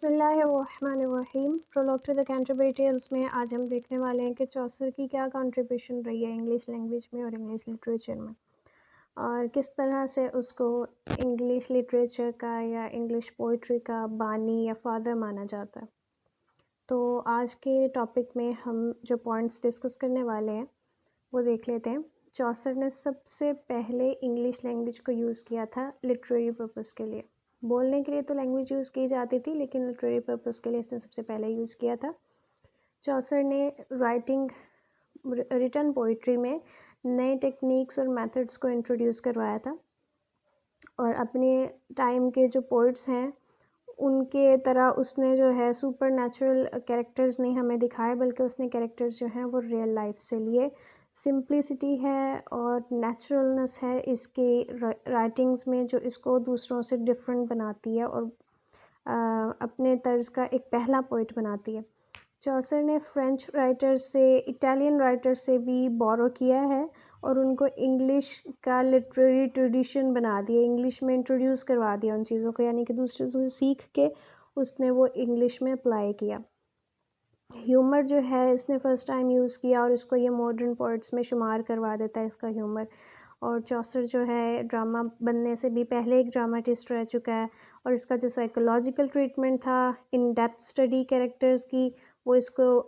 बिस्मिल्लाहिर्रहमानिर्रहीम। Prologue to the Canterbury Tales में आज हम देखने वाले हैं कि चौसर की क्या कंट्रीब्यूशन रही है इंग्लिश लैंग्वेज में और इंग्लिश लिटरेचर में, और किस तरह से उसको इंग्लिश लिटरेचर का या इंग्लिश पोइट्री का बानी या फादर माना जाता है। तो आज के टॉपिक में हम जो पॉइंट्स डिस्कस करने वाले हैं वो देख लेते हैं। चौसर ने सबसे पहले इंग्लिश लैंग्वेज को यूज़ किया था लिटरेरी पर्पस के लिए। बोलने के लिए तो लैंग्वेज यूज़ की जाती थी, लेकिन लिटरेरी पर्पस के लिए इसने सबसे पहले यूज़ किया था। चौसर ने रिटन पोइट्री में नए टेक्निक्स और मेथड्स को इंट्रोड्यूस करवाया था, और अपने टाइम के जो पोइट्स हैं उनके तरह उसने जो है सुपर नेचुरल कैरेक्टर्स नहीं हमें दिखाए, बल्कि उसने कैरेक्टर्स जो हैं वो रियल लाइफ से लिए। सिंप्लिसिटी है और नेचुरलनेस है इसकी राइटिंग्स में, जो इसको दूसरों से डिफरेंट बनाती है और अपने तर्ज का एक पहला पोइट बनाती है। चौसर ने फ्रेंच राइटर से, इटालियन राइटर से भी बोरो किया है और उनको इंग्लिश का लिटरेरी ट्रेडिशन बना दिया, इंग्लिश में इंट्रोड्यूस करवा दिया उन चीज़ों को, यानी कि दूसरे से सीख के उसने वो इंग्लिश में अप्लाई किया। ह्यूमर जो है इसने फ़र्स्ट टाइम यूज़ किया और इसको ये मॉडर्न पोइट्स में शुमार करवा देता है इसका ह्यूमर। और चौसर जो है ड्रामा बनने से भी पहले एक ड्रामाटिस्ट रह चुका है, और इसका जो साइकोलॉजिकल ट्रीटमेंट था, इन डेप्थ स्टडी कैरेक्टर्स की, वो इसको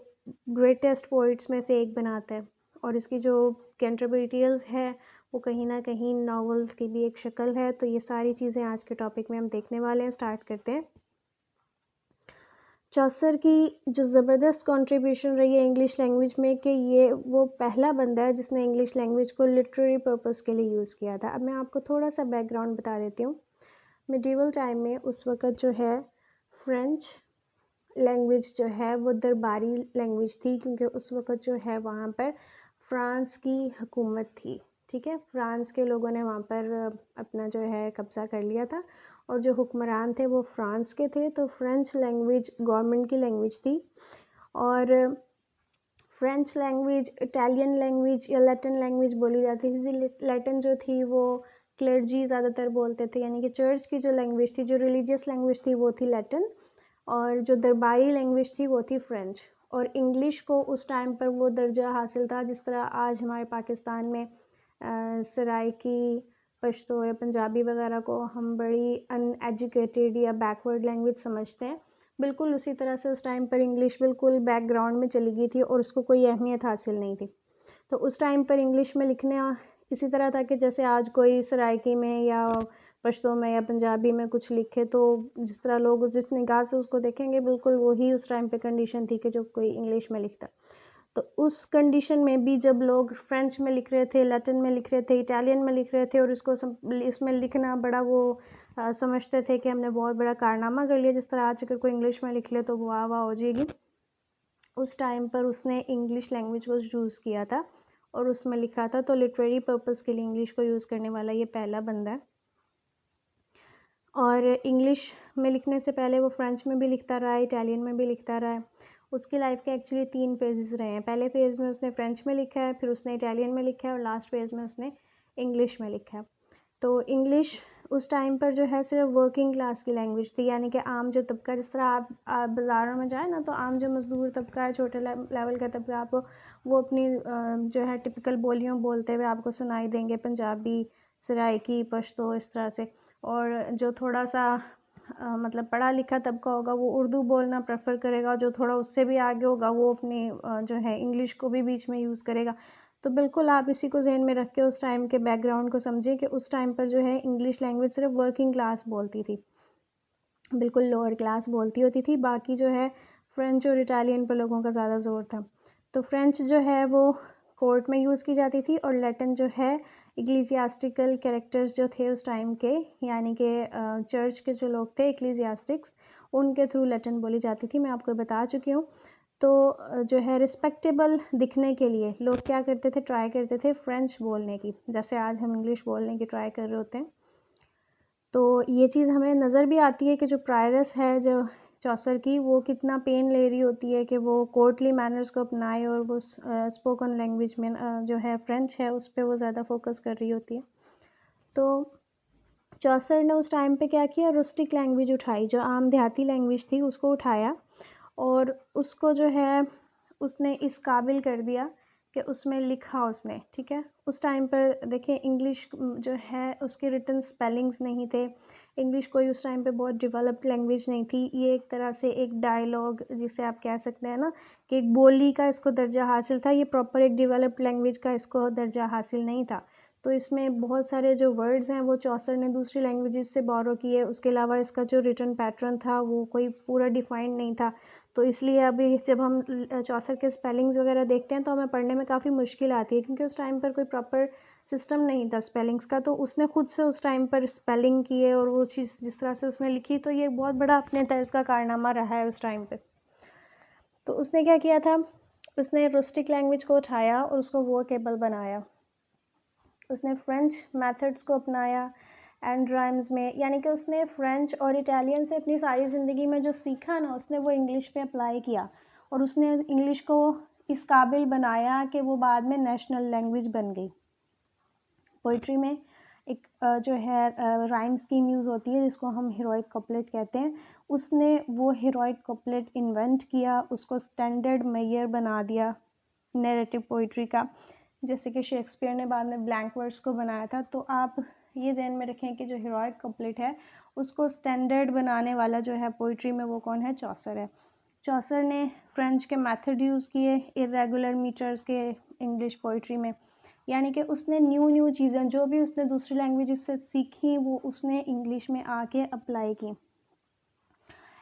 ग्रेटेस्ट पोइट्स में से एक बनाता है। और इसकी जो कैंटरबरी टेल्स है वो कहीं ना कहीं नॉवेल्स की भी एक शक्ल है। तो ये सारी चीज़ें आज के टॉपिक में हम देखने वाले हैं। स्टार्ट करते हैं। चौसर की जो ज़बरदस्त कंट्रीब्यूशन रही है इंग्लिश लैंग्वेज में कि ये वो पहला बंदा है जिसने इंग्लिश लैंग्वेज को लिटरेरी पर्पस के लिए यूज़ किया था। अब मैं आपको थोड़ा सा बैकग्राउंड बता देती हूँ। मिडीवल टाइम में उस वक़्त जो है फ्रेंच लैंग्वेज जो है वो दरबारी लैंग्वेज थी, क्योंकि उस वक़्त जो है वहाँ पर फ्रांस की हुकूमत थी। ठीक है, फ्रांस के लोगों ने वहाँ पर अपना जो है कब्ज़ा कर लिया था, और जो हुक्मरान थे वो फ्रांस के थे। तो फ्रेंच लैंग्वेज गवर्नमेंट की लैंग्वेज थी, और फ्रेंच लैंग्वेज, इटालियन लैंग्वेज या लैटिन लैंग्वेज बोली जाती थी। लैटिन जो थी वो क्लर्जी ज़्यादातर बोलते थे, यानी कि चर्च की जो लैंग्वेज थी, जो रिलीजियस लैंग्वेज थी वो थी लैटिन, और जो दरबारी लैंग्वेज थी वो थी फ्रेंच। और इंग्लिश को उस टाइम पर वो दर्जा हासिल था जिस तरह आज हमारे पाकिस्तान में सराइकी, पश्तो या पंजाबी वगैरह को हम बड़ी अनएजुकेटेड या बैकवर्ड लैंग्वेज समझते हैं। बिल्कुल उसी तरह से उस टाइम पर इंग्लिश बिल्कुल बैकग्राउंड में चली गई थी और उसको कोई अहमियत हासिल नहीं थी। तो उस टाइम पर इंग्लिश में लिखना इसी तरह था कि जैसे आज कोई सराइकी में या पश्तो में या पंजाबी में कुछ लिखे, तो जिस तरह लोग जिस निगाह से उसको देखेंगे, बिल्कुल वही उस टाइम पे कंडीशन थी कि जो कोई इंग्लिश में लिखता। तो उस कंडीशन में भी जब लोग फ्रेंच में लिख रहे थे, लैटिन में लिख रहे थे, इटालियन में लिख रहे थे, और इसको इसमें लिखना बड़ा वो समझते थे कि हमने बहुत बड़ा कारनामा कर लिया। जिस तरह आज अगर कोई इंग्लिश में लिख ले तो वाह वाह हो जाएगी, उस टाइम पर उसने इंग्लिश लैंग्वेज को यूज़ किया था और उसमें लिखा था। तो लिटरेरी पर्पस के लिए इंग्लिश को यूज़ करने वाला ये पहला बंदा है। और इंग्लिश में लिखने से पहले वो फ्रेंच में भी लिखता रहा है, इटालियन में भी लिखता रहा है। उसकी लाइफ के एक्चुअली 3 फेजेस रहे हैं। पहले फेज़ में उसने फ्रेंच में लिखा है, फिर उसने इटालियन में लिखा है, और लास्ट फेज़ में उसने इंग्लिश में लिखा है। तो इंग्लिश उस टाइम पर जो है सिर्फ वर्किंग क्लास की लैंग्वेज थी, यानी कि आम जो तबका, जिस तरह आप बाज़ारों में जाए ना, तो आम जो मज़दूर तबका है, छोटे लेवल का तबका, आपको वो अपनी जो है टिपिकल बोलियों बोलते हुए आपको सुनाई देंगे, पंजाबी, सराइकी, पश्तो, इस तरह से। और जो थोड़ा सा मतलब पढ़ा लिखा तबका होगा वो उर्दू बोलना प्रेफर करेगा, जो थोड़ा उससे भी आगे होगा वो अपनी जो है इंग्लिश को भी बीच में यूज़ करेगा। तो बिल्कुल आप इसी को ज़हन में रख के उस टाइम के बैकग्राउंड को समझिए कि उस टाइम पर जो है इंग्लिश लैंग्वेज सिर्फ वर्किंग क्लास बोलती थी, बिल्कुल लोअर क्लास बोलती होती थी। बाकी जो है फ्रेंच और इटालियन पर लोगों का ज़्यादा ज़ोर था। तो फ्रेंच जो है वो कोर्ट में यूज़ की जाती थी, और लैटिन जो है इक्लीसियास्टिकल कैरेक्टर्स जो थे उस टाइम के, यानी कि चर्च के जो लोग थे इक्लीसियास्टिक्स, उनके थ्रू लैटिन बोली जाती थी। मैं आपको बता चुकी हूँ। तो जो है रिस्पेक्टेबल दिखने के लिए लोग क्या करते थे, ट्राई करते थे फ्रेंच बोलने की, जैसे आज हम इंग्लिश बोलने की ट्राई कर रहे होते हैं। तो ये चीज़ हमें नज़र भी आती है कि जो प्रायरस है जो चौसर की, वो कितना पेन ले रही होती है कि वो कोर्टली मैनर्स को अपनाए, और वो स्पोकन लैंग्वेज में जो है फ्रेंच है उस पर वो ज़्यादा फोकस कर रही होती है। तो चौसर ने उस टाइम पे क्या किया, रुस्टिक लैंग्वेज उठाई, जो आम देहाती लैंग्वेज थी उसको उठाया और उसको जो है उसने इस काबिल कर दिया कि उसमें लिखा उसने, ठीक है। उस टाइम पर देखिए इंग्लिश जो है उसके रिटन स्पेलिंग्स नहीं थे, इंग्लिश कोई उस टाइम पे बहुत डेवलप्ड लैंग्वेज नहीं थी, ये एक तरह से एक डायलॉग जिसे आप कह सकते हैं ना कि एक बोली का इसको दर्जा हासिल था, ये प्रॉपर एक डेवलप्ड लैंग्वेज का इसको दर्जा हासिल नहीं था। तो इसमें बहुत सारे जो वर्ड्स हैं वो चौसर ने दूसरी लैंग्वेजेस से बोरो किए, उसके अलावा इसका जो रिटन पैटर्न था वो कोई पूरा डिफाइंड नहीं था। तो इसलिए अभी जब हम चौसर के स्पेलिंग्स वगैरह देखते हैं तो हमें पढ़ने में काफ़ी मुश्किल आती है, क्योंकि उस टाइम पर कोई प्रॉपर सिस्टम नहीं था स्पेलिंग्स का, तो उसने खुद से उस टाइम पर स्पेलिंग किए और वो चीज़ जिस तरह से उसने लिखी, तो ये बहुत बड़ा अपने तर्ज का कारनामा रहा है उस टाइम पे। तो उसने क्या किया था, उसने रुस्टिक लैंग्वेज को उठाया और उसको वोकेबल बनाया, उसने फ्रेंच मेथड्स को अपनाया एंड राइम्स में, यानी कि उसने फ्रेंच और इटालियन से अपनी सारी ज़िंदगी में जो सीखा ना उसने वो इंग्लिश में अप्लाई किया, और उसने इंग्लिश को इस काबिल बनाया कि वो बाद में नेशनल लैंग्वेज बन गई। पोइट्री में एक जो है राइम स्कीम यूज़ होती है जिसको हम हीरोइक कपलेट कहते हैं, उसने वो हीरोइक कपलेट इन्वेंट किया, उसको स्टैंडर्ड मेजर बना दिया नैरेटिव पोइट्री का, जैसे कि शेक्सपियर ने बाद में ब्लैंक वर्ड्स को बनाया था। तो आप ये ज़हन में रखें कि जो हीरोइक कपलेट है उसको स्टैंडर्ड बनाने वाला जो है पोइट्री में वो कौन है, चौसर है। चौसर ने फ्रेंच के मेथड यूज़ किए इरेगुलर मीटर्स के इंग्लिश पोइट्री में, यानी कि उसने न्यू चीज़ें जो भी उसने दूसरी लैंग्वेज से सीखी वो उसने इंग्लिश में आके अप्लाई की।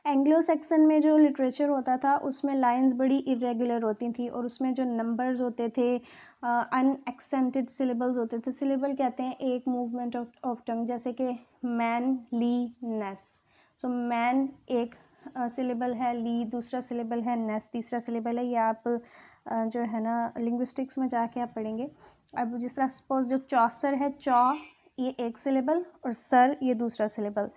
एंग्लो सेक्सन में जो लिटरेचर होता था उसमें लाइंस बड़ी इरेगुलर होती थी और उसमें जो नंबर्स होते थे अनएक्सेंटेड सिलेबल्स होते थे, सिलेबल कहते हैं एक मूवमेंट ऑफ टंग, जैसे कि मैन ली नेस। सो मैन एक सिलेबल है, ली दूसरा सिलेबल है, नेस तीसरा सिलेबल है, ये आप जो है ना लिंग्विस्टिक्स में जाके आप पढ़ेंगे। अब जिस तरह सपोज जो चौसर है, चौ ये एक सिलेबल और सर ये दूसरा सिलेबल।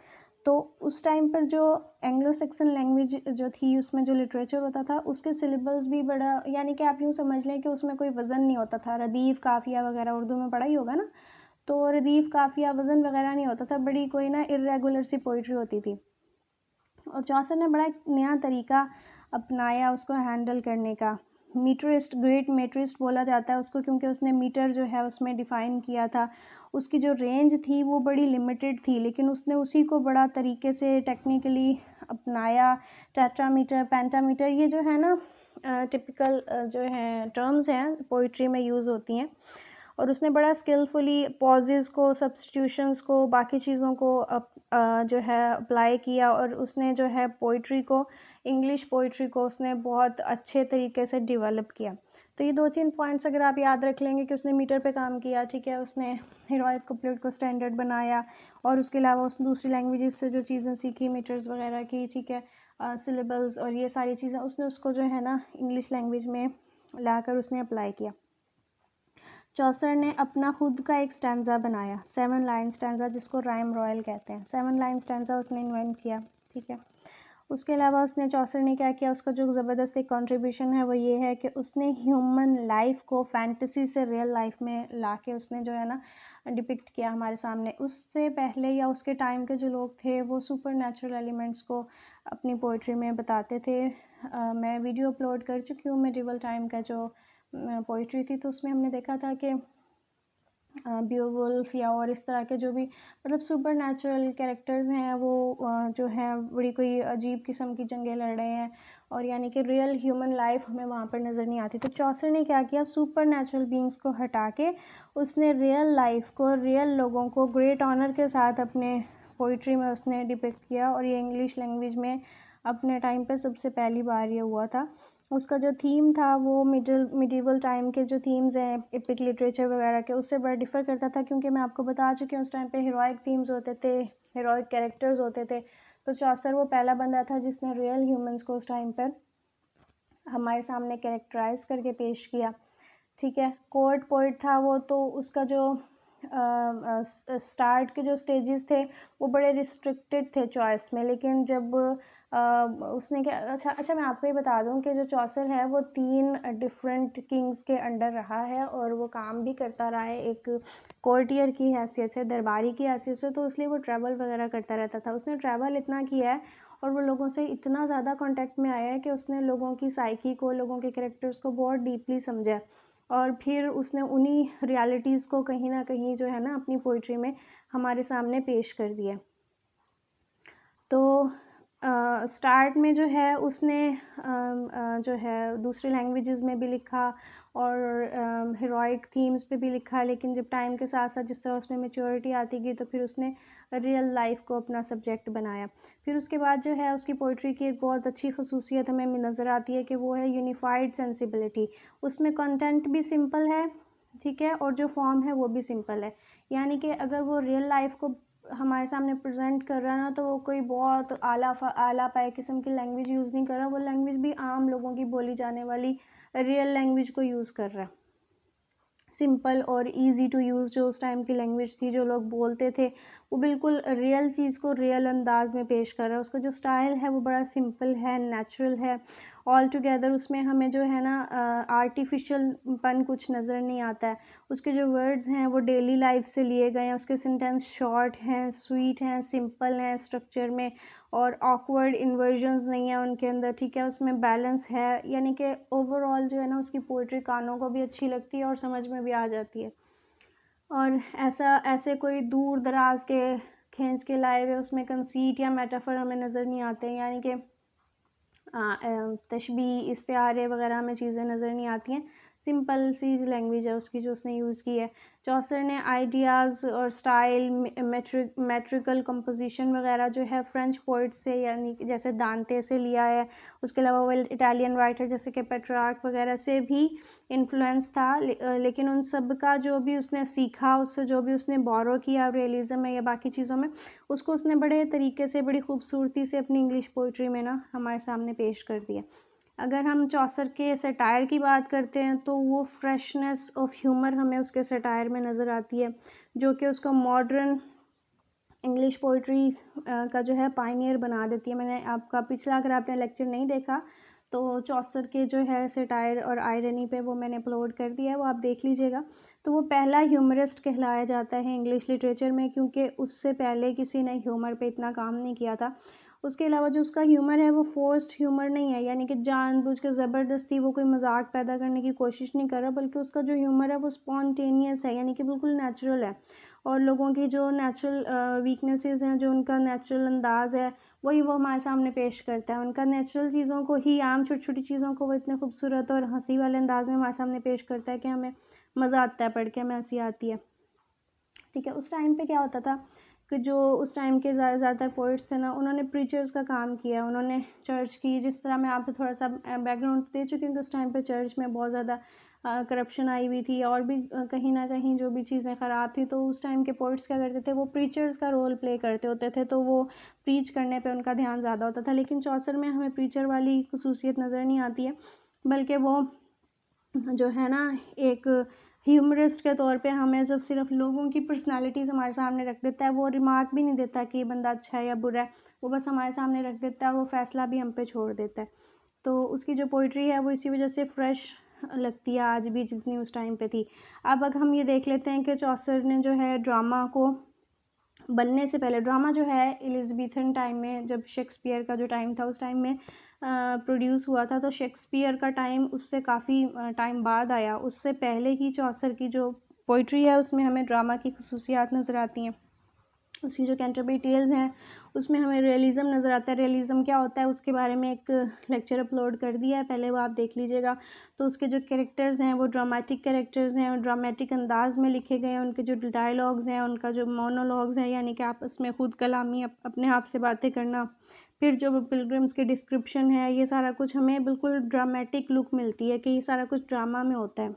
तो उस टाइम पर जो एंग्लो सेक्सन लैंग्वेज जो थी उसमें जो लिटरेचर होता था उसके सिलेबल्स भी बड़ा, यानी कि आप यूँ समझ लें कि उसमें कोई वज़न नहीं होता था, रदीफ़ काफ़िया वगैरह उर्दू में पढ़ा ही होगा ना, तो रदीफ़ काफ़िया वज़न वगैरह नहीं होता था, बड़ी कोई ना इरेगुलर सी पोइट्री होती थी। और चौसर ने बड़ा एक नया तरीका अपनाया उसको हैंडल करने का। मीटरिस्ट, ग्रेट मीटरिस्ट बोला जाता है उसको, क्योंकि उसने मीटर जो है उसमें डिफ़ाइन किया था। उसकी जो रेंज थी वो बड़ी लिमिटेड थी, लेकिन उसने उसी को बड़ा तरीके से टेक्निकली अपनाया। टेट्रामीटर, पेंटामीटर, ये जो है ना टिपिकल जो है टर्म्स हैं पोइट्री में यूज़ होती हैं, और उसने बड़ा स्किलफुली पॉजेस को, सब्स्टिट्यूशंस को, बाकी चीज़ों को जो है अप्लाई किया, और उसने जो है पोइट्री को, इंग्लिश पोइट्री को उसने बहुत अच्छे तरीके से डेवलप किया। तो ये 2-3 पॉइंट्स अगर आप याद रख लेंगे कि उसने मीटर पे काम किया, ठीक है, उसने हीरोइक कपलेट को स्टैंडर्ड बनाया, और उसके अलावा उसने दूसरी लैंग्वेजेस से जो चीज़ें सीखी मीटर्स वगैरह की, ठीक है, सिलेबल्स और ये सारी चीज़ें उसने उसको जो है ना इंग्लिश लैंग्वेज में लाकर उसने अप्लाई किया। चौसर ने अपना खुद का एक स्टैंज़ा बनाया, 7 लाइन स्टैंज़ा, जिसको राइम रॉयल कहते हैं। 7 लाइन स्टैंज़ा उसने इन्वेंट किया, ठीक है। उसके अलावा उसने चौसर ने क्या किया, उसका जो ज़बरदस्त एक कंट्रीब्यूशन है वो ये है कि उसने ह्यूमन लाइफ को फैंटेसी से रियल लाइफ में लाके उसने जो है ना डिपिक्ट किया हमारे सामने। उससे पहले या उसके टाइम के जो लोग थे वो सुपर नेचुरल एलिमेंट्स को अपनी पोइट्री में बताते थे। मैं वीडियो अपलोड कर चुकी हूँ मेडिवल टाइम का जो पोइट्री थी, तो उसमें हमने देखा था कि बेओवुल्फ या और इस तरह के जो भी मतलब सुपर नेचुरल कैरेक्टर्स हैं वो जो है बड़ी कोई अजीब किस्म की जंगें लड़ रहे हैं, और यानी कि रियल ह्यूमन लाइफ हमें वहाँ पर नज़र नहीं आती। तो चौसर ने क्या किया, सुपर नेचुरल बींग्स को हटा के उसने रियल लाइफ को, रियल लोगों को ग्रेट ऑनर के साथ अपने पोइट्री में उसने डिपिक्ट किया, और ये इंग्लिश लैंग्वेज में अपने टाइम पे सबसे पहली बार ये हुआ था। उसका जो थीम था वो मिडीवल टाइम के जो थीम्स हैं एपिक लिटरेचर वगैरह के उससे बड़ा डिफ़र करता था, क्योंकि मैं आपको बता चुकी हूँ उस टाइम पे हीरोइक थीम्स होते थे, हीरोइक कैरेक्टर्स होते थे। तो चौसर वो पहला बंदा था जिसने रियल ह्यूमंस को उस टाइम पर हमारे सामने कैरेक्टराइज करके पेश किया, ठीक है। कोर्ट पोइट था वो, तो उसका जो स्टार्ट के जो स्टेजेस थे वो बड़े रिस्ट्रिक्टेड थे चॉइस में, लेकिन जब उसने क्या, अच्छा मैं आपको ये बता दूं कि जो चौसर है वो 3 डिफरेंट किंग्स के अंडर रहा है और वो काम भी करता रहा है एक कोर्टियर की हैसियत से, दरबारी की हैसियत से, तो इसलिए वो ट्रैवल वगैरह करता रहता था। उसने ट्रैवल इतना किया है और वो लोगों से इतना ज़्यादा कांटेक्ट में आया है कि उसने लोगों की साइकी को, लोगों के कैरेक्टर्स को बहुत डीपली समझा है और फिर उसने उन्हीं रियलिटीज़ को कहीं ना कहीं जो है ना अपनी पोइट्री में हमारे सामने पेश कर दिया। तो स्टार्ट में जो है उसने जो है दूसरी लैंग्वेजेस में भी लिखा और हीरोइक थीम्स पे भी लिखा, लेकिन जब टाइम के साथ साथ जिस तरह उसमें मैच्योरिटी आती गई तो फिर उसने रियल लाइफ को अपना सब्जेक्ट बनाया। फिर उसके बाद जो है उसकी पोइट्री की एक बहुत अच्छी खसूसियत हमें नज़र आती है कि वो है यूनिफाइड सेंसिबिलिटी। उसमें कंटेंट भी सिंपल है, ठीक है, और जो फॉर्म है वो भी सिंपल है। यानी कि अगर वो रियल लाइफ को हमारे सामने प्रेजेंट कर रहा है ना, तो वो कोई बहुत आला पाए किस्म की लैंग्वेज यूज़ नहीं कर रहा, वो लैंग्वेज भी आम लोगों की बोली जाने वाली रियल लैंग्वेज को यूज़ कर रहा है। सिंपल और इजी टू यूज़ जो उस टाइम की लैंग्वेज थी, जो लोग बोलते थे, वो बिल्कुल रियल चीज़ को रियल अंदाज में पेश कर रहा है। उसका जो स्टाइल है वो बड़ा सिंपल है, नेचुरल है। ऑल टुगेदर उसमें हमें जो है ना आर्टिफिशियल पन कुछ नज़र नहीं आता है। उसके जो वर्ड्स हैं वो डेली लाइफ से लिए गए हैं। उसके सेंटेंस शॉर्ट हैं, स्वीट हैं, सिंपल हैं स्ट्रक्चर में, और ऑकवर्ड इन्वर्जन्स नहीं है उनके अंदर, ठीक है। उसमें बैलेंस है, यानी कि ओवरऑल जो है ना उसकी पोइट्री कानों को भी अच्छी लगती है और समझ में भी आ जाती है। और ऐसे कोई दूर दराज के खींच के लाए हुए उसमें कंसीट या मेटाफर हमें नज़र नहीं आते हैं, यानी कि तशबीह, इस्तिआरे वगैरह में चीज़ें नज़र नहीं आती हैं। सिंपल सी लैंग्वेज है उसकी जो उसने यूज़ की है। चौसर ने आइडियाज़ और स्टाइल, मेट्रिकल कंपोजिशन वगैरह जो है फ्रेंच पोइट से, यानी कि जैसे दांते से लिया है। उसके अलावा वो इटालियन राइटर जैसे कि पेट्रार्क वगैरह से भी इन्फ्लुएंस था, लेकिन उन सब का जो भी उसने सीखा, उससे जो भी उसने बोरो किया रियलिज़म में या बाकी चीज़ों में, उसको उसने बड़े तरीके से, बड़ी खूबसूरती से अपनी इंग्लिश पोइट्री में ना हमारे सामने पेश कर दिया। अगर हम चौसर के सटायर की बात करते हैं तो वो फ्रेशनेस ऑफ ह्यूमर हमें उसके सटायर में नज़र आती है, जो कि उसको मॉडर्न इंग्लिश पोइट्री का जो है पायनियर बना देती है। मैंने आपका पिछला, अगर आपने लेक्चर नहीं देखा तो चौसर के जो है सटायर और आयरनी पे वो मैंने अपलोड कर दिया है, वो आप देख लीजिएगा। तो वो पहला ह्यूमरिस्ट कहलाया जाता है इंग्लिश लिटरेचर में, क्योंकि उससे पहले किसी ने ह्यूमर पे इतना काम नहीं किया था। उसके अलावा जो उसका ह्यूमर है वो फोर्स्ड ह्यूमर नहीं है, यानी कि जानबूझ के ज़बरदस्ती वो कोई मजाक पैदा करने की कोशिश नहीं कर रहा, बल्कि उसका जो ह्यूमर है वो स्पॉन्टेनियस है, यानी कि बिल्कुल नेचुरल है। और लोगों की जो नेचुरल वीकनेसेस हैं, जो उनका नेचुरल अंदाज़ है, वही वो हमारे सामने पेश करता है। उनका नेचुरल चीज़ों को ही, आम छोटी छोटी चीज़ों को वो इतने खूबसूरत और हंसी वाले अंदाज में हमारे सामने पेश करता है कि हमें मज़ा आता है पढ़ के, हमें हंसी आती है, ठीक है। उस टाइम पे क्या होता था कि जो उस टाइम के ज़्यादातर पोइट्स थे ना, उन्होंने प्रीचर्स का काम किया, उन्होंने चर्च की, जिस तरह मैं आपको थोड़ा सा बैकग्राउंड दे चुकी हूँ कि उस टाइम पे चर्च में बहुत ज़्यादा करप्शन आई हुई थी और भी कहीं ना कहीं जो भी चीज़ें ख़राब थी, तो उस टाइम के पोइट्स क्या करते थे, वो प्रीचर्स का रोल प्ले करते होते थे, तो वो प्रीच करने पे उनका ध्यान ज़्यादा होता था। लेकिन चौसर में हमें प्रीचर वाली खसूसियत नज़र नहीं आती है, बल्कि वो जो है ना एक ह्यूमरिस्ट के तौर पे हमें जब सिर्फ लोगों की पर्सनालिटीज़ हमारे सामने रख देता है, वो रिमार्क भी नहीं देता कि ये बंदा अच्छा है या बुरा है, वो बस हमारे सामने रख देता है, वो फ़ैसला भी हम पे छोड़ देता है। तो उसकी जो पोइट्री है वो इसी वजह से फ्रेश लगती है आज भी, जितनी उस टाइम पे थी। अब अगर हम ये देख लेते हैं कि चौसर ने जो है ड्रामा को बनने से पहले, ड्रामा जो है एलिज़ाबेथन टाइम में, जब शेक्सपियर का जो टाइम था उस टाइम में प्रोड्यूस हुआ था, तो शेक्सपियर का टाइम उससे काफ़ी टाइम बाद आया। उससे पहले की चौसर की जो पोइट्री है उसमें हमें ड्रामा की खसूसियात नज़र आती हैं। उसकी जो कैंटरबरी टेल्स हैं उसमें हमें रियलिज़म नज़र आता है। रियलिज़म क्या होता है उसके बारे में एक लेक्चर अपलोड कर दिया है, पहले वो आप देख लीजिएगा। तो उसके जो कैरेक्टर्स हैं वो ड्रामेटिक कैरेक्टर्स हैं और ड्रामेटिक अंदाज में लिखे गए हैं। उनके जो डायलॉग्स हैं, उनका जो मोनोलॉग्स हैं, यानी कि आपस में खुद कलामी, अपने आप से बातें करना, फिर जो पिलग्रिम्स की डिस्क्रिप्शन है, ये सारा कुछ हमें बिल्कुल ड्रामेटिक लुक मिलती है कि ये सारा कुछ ड्रामा में होता है।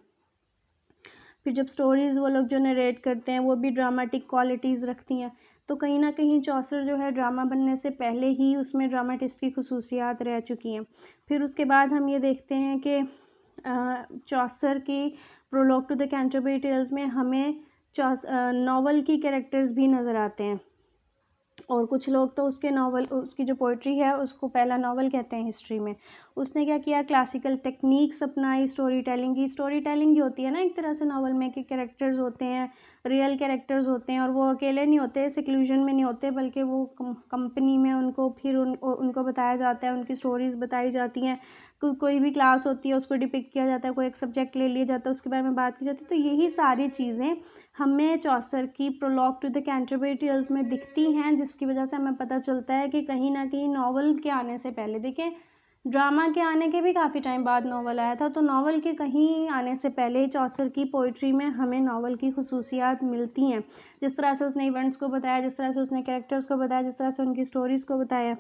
फिर जब स्टोरीज़ वो लोग जो नरेट करते हैं वो भी ड्रामेटिक क्वालिटीज़ रखती हैं। तो कहीं ना कहीं चौसर जो है ड्रामा बनने से पहले ही उसमें ड्रामाटिस्ट की खसूसियात रह चुकी हैं। फिर उसके बाद हम ये देखते हैं कि चौसर की prologue to the Canterbury Tales में हमें नावल की कैरेक्टर्स भी नज़र आते हैं। और कुछ लोग तो उसके नावल, उसकी जो पोइट्री है उसको पहला नावल कहते हैं हिस्ट्री में। उसने क्या किया, क्लासिकल टेक्निक्स अपनाई स्टोरी टेलिंग की। स्टोरी टेलिंग ही होती है ना एक तरह से नावल में, कि कैरेक्टर्स होते हैं, रियल कैरेक्टर्स होते हैं, और वो अकेले नहीं होते, सिक्लूजन में नहीं होते, बल्कि वो कंपनी में उनको फिर उनको बताया जाता है, उनकी स्टोरीज़ बताई जाती हैं। कोई भी क्लास होती है उसको डिपिक्ट किया जाता है, कोई एक सब्जेक्ट ले लिया जाता है, उसके बारे में बात की जाती है। तो यही सारी चीज़ें हमें चौसर की prologue to the Canterbury Tales में दिखती हैं, जिसकी वजह से हमें पता चलता है कि कहीं ना कहीं नावल के आने से पहले, देखें ड्रामा के आने के भी काफ़ी टाइम बाद नावल आया था, तो नावल के कहीं आने से पहले ही चौसर की पोइट्री में हमें नावल की खुसूसियात मिलती हैं। जिस तरह से उसने इवेंट्स को बताया, जिस तरह से उसने कैरेक्टर्स को बताया, जिस तरह से उनकी स्टोरीज़ को बताया,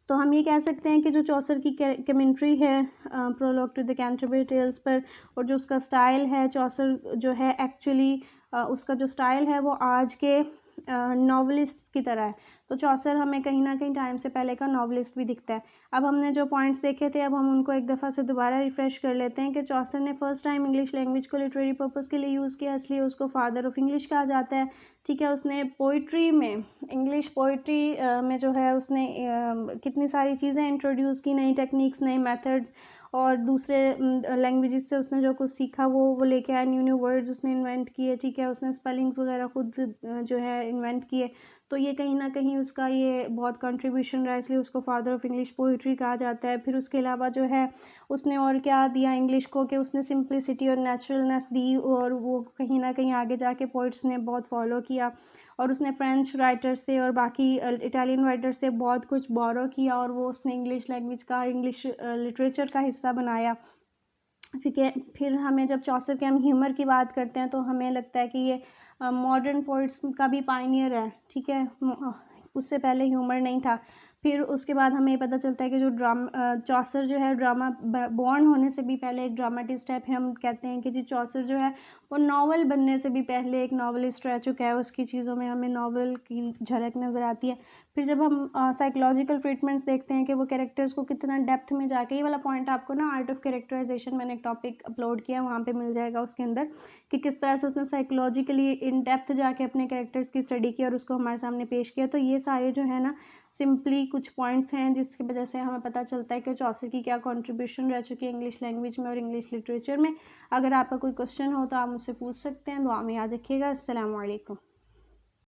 तो हम ये कह सकते हैं कि जो चौसर की कमेंट्री है prologue to the Canterbury Tales पर, और जो उसका स्टाइल है, चौसर जो है एक्चुअली उसका जो स्टाइल है वो आज के नॉवलिस्ट की तरह है। तो चौसर हमें कहीं ना कहीं टाइम से पहले का नॉवलिस्ट भी दिखता है। अब हमने जो पॉइंट्स देखे थे, अब हम उनको एक दफ़ा से दोबारा रिफ़्रेश कर लेते हैं कि चौसर ने फर्स्ट टाइम इंग्लिश लैंग्वेज को लिटरेरी पर्पज़ के लिए यूज़ किया, इसलिए उसको फादर ऑफ इंग्लिश कहा जाता है। ठीक है, उसने पोइट्री में, इंग्लिश पोइट्री में जो है उसने कितनी सारी चीज़ें इंट्रोड्यूस की, नई टेक्निक्स, नए मेथड्स, और दूसरे लैंग्वेजेस से उसने जो कुछ सीखा वो लेके आया, न्यू न्यू वर्ड्स उसने इन्वेंट किए। ठीक है, उसने स्पेलिंग्स वगैरह खुद जो है इन्वेंट किए। तो ये कहीं ना कहीं उसका ये बहुत कंट्रीब्यूशन रहा, इसलिए उसको फादर ऑफ इंग्लिश पोइट्री कहा जाता है। फिर उसके अलावा जो है उसने और क्या दिया इंग्लिश को, कि उसने सिंप्लिसिटी और नेचुरलनेस दी, और वो कहीं ना कहीं आगे जाके पोइट्स ने बहुत फॉलो किया। और उसने फ्रेंच राइटर से और बाकी इटालियन राइटर से बहुत कुछ बोरो किया, और वो उसने इंग्लिश लैंग्वेज का, इंग्लिश लिटरेचर का हिस्सा बनाया। ठीक है, फिर हमें जब चौसर के हम ह्यूमर की बात करते हैं तो हमें लगता है कि ये मॉडर्न पोइट्स का भी पायनियर है। ठीक है, उससे पहले ह्यूमर नहीं था। फिर उसके बाद हमें ये पता चलता है कि जो चौसर जो है ड्रामा बॉर्न होने से भी पहले एक ड्रामाटिस्ट है। फिर हम कहते हैं कि जी चौसर जो है वो नावल बनने से भी पहले एक नावलिस्ट रह चुका है, उसकी चीज़ों में हमें नावल की झलक नज़र आती है। फिर जब हम साइकोलॉजिकल ट्रीटमेंट्स देखते हैं कि वो कैरेक्टर्स को कितना डेप्थ में जाके, ये वाला पॉइंट आपको ना आर्ट ऑफ कैरेक्टराइजेशन मैंने एक टॉपिक अपलोड किया, वहाँ पे मिल जाएगा उसके अंदर, कि किस तरह से उसने साइकोलॉजिकली इन डेप्थ जाके अपने कैरेक्टर्स की स्टडी की और उसको हमारे सामने पेश किया। तो ये सारे जो है ना सिंपली कुछ पॉइंट्स हैं जिसकी वजह से हमें पता चलता है कि चौसर की क्या कॉन्ट्रीब्यूशन रह चुकी है इंग्लिश लैंग्वेज में और इंग्लिश लिटरेचर में। अगर आपका कोई क्वेश्चन हो तो आप मुझसे पूछ सकते हैं। दुआ में याद रखिएगा। अस्सलाम वालेकुम।